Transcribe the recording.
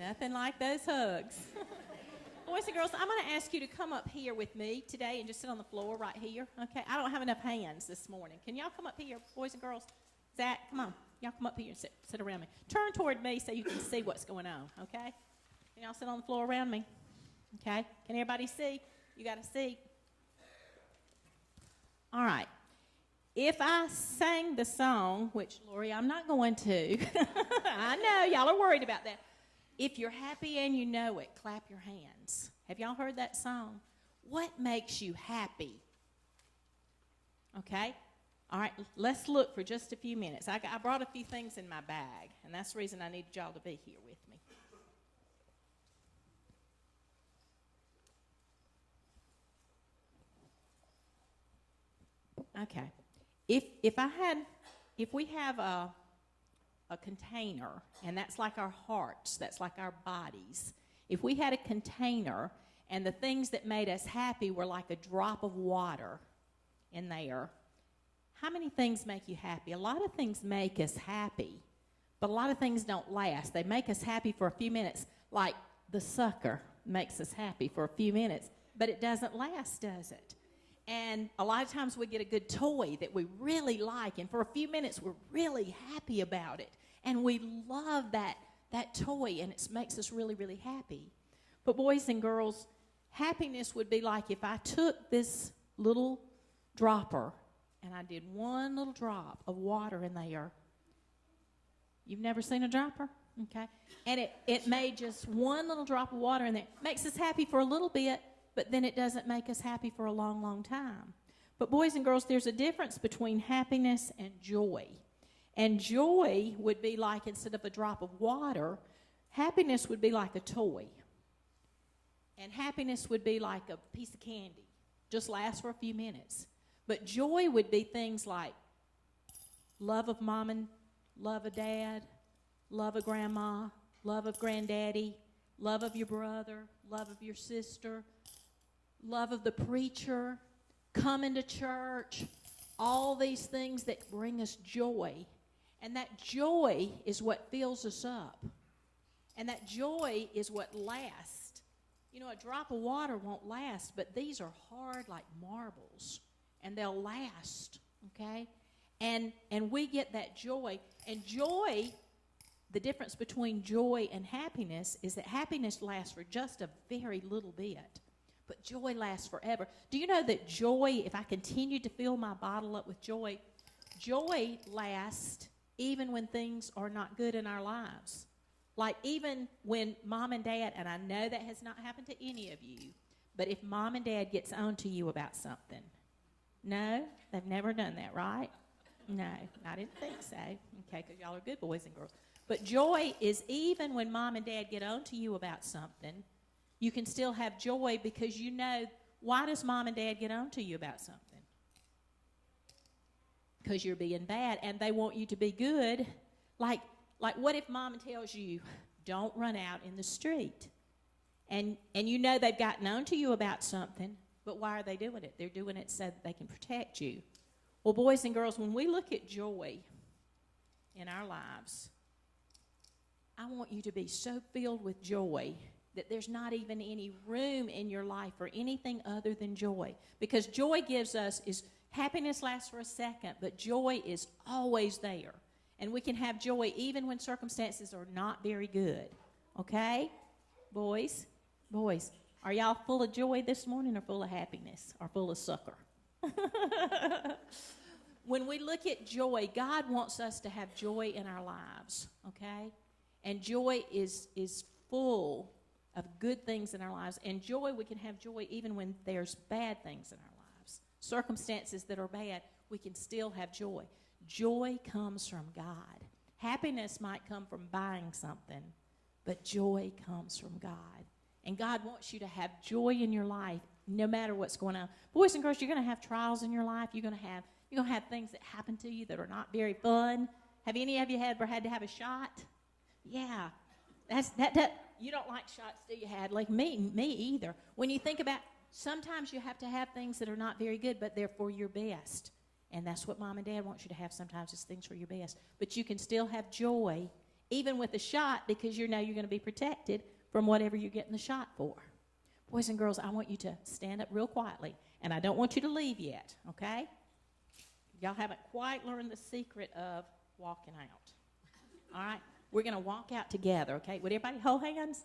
Nothing like those hugs. Boys and girls, I'm going to ask you to come up here with me today and just sit on the floor right here. Okay, I don't have enough hands this morning. Can y'all come up here, boys and girls? Zach, come on. Y'all come up here and sit around me. Turn toward me so you can see what's going on, okay? Can y'all sit on the floor around me? Okay, can everybody see? You got a seat. All right. If I sang the song, which, Lori, I'm not going to. I know, y'all are worried about that. If you're happy and you know it, clap your hands. Have y'all heard that song? What makes you happy? Okay? All right, let's look for just a few minutes. I brought a few things in my bag, and that's the reason I needed y'all to be here with me. Okay. If we have a container, and that's like our hearts, that's like our bodies. If we had a container and the things that made us happy were like a drop of water in there, how many things make you happy? A lot of things make us happy, but a lot of things don't last. They make us happy for a few minutes, like the sucker makes us happy for a few minutes, but it doesn't last, does it? And a lot of times we get a good toy that we really like, and for a few minutes we're really happy about it. And we love that toy, and it makes us really, really happy. But boys and girls, happiness would be like if I took this little dropper and I did one little drop of water in there. You've never seen a dropper? Okay. And it made just one little drop of water in there. Makes us happy for a little bit, but then it doesn't make us happy for a long, long time. But boys and girls, there's a difference between happiness and joy. And joy would be like, instead of a drop of water, happiness would be like a toy. And happiness would be like a piece of candy. Just lasts for a few minutes. But joy would be things like love of mom and love of dad, love of grandma, love of granddaddy, love of your brother, love of your sister, love of the preacher, coming to church, all these things that bring us joy. And that joy is what fills us up. And that joy is what lasts. You know, a drop of water won't last, but these are hard like marbles, and they'll last, okay? And we get that joy. And joy, the difference between joy and happiness is that happiness lasts for just a very little bit. But joy lasts forever. Do you know that joy, if I continue to fill my bottle up with joy, joy lasts even when things are not good in our lives. Like even when mom and dad, and I know that has not happened to any of you, but if mom and dad gets on to you about something, no, they've never done that, right? No, I didn't think so. Okay, because y'all are good boys and girls. But joy is even when mom and dad get on to you about something, you can still have joy because you know, why does mom and dad get on to you about something? Because you're being bad and they want you to be good. Like what if mom tells you, don't run out in the street? And you know they've gotten on to you about something, but why are they doing it? They're doing it so that they can protect you. Well, boys and girls, when we look at joy in our lives, I want you to be so filled with joy that there's not even any room in your life for anything other than joy. Because joy happiness lasts for a second, but joy is always there. And we can have joy even when circumstances are not very good. Okay? Boys, are y'all full of joy this morning or full of happiness or full of sucker? When we look at joy, God wants us to have joy in our lives, okay? And joy is full of good things in our lives. And joy, we can have joy even when there's bad things in our lives. Circumstances that are bad, we can still have joy. Joy comes from God. Happiness might come from buying something, but joy comes from God. And God wants you to have joy in your life no matter what's going on. Boys and girls, you're going to have trials in your life. You're going to have things that happen to you that are not very fun. Have any of you ever had to have a shot? Yeah. You don't like shots, do you, Hadley? Me either. When you think about, sometimes you have to have things that are not very good, but they're for your best. And that's what mom and dad want you to have sometimes, is things for your best. But you can still have joy even with a shot, because you know you're going to be protected from whatever you're getting the shot for. Boys and girls, I want you to stand up real quietly, and I don't want you to leave yet, okay? Y'all haven't quite learned the secret of walking out. All right? We're going to walk out together, okay? Would everybody hold hands?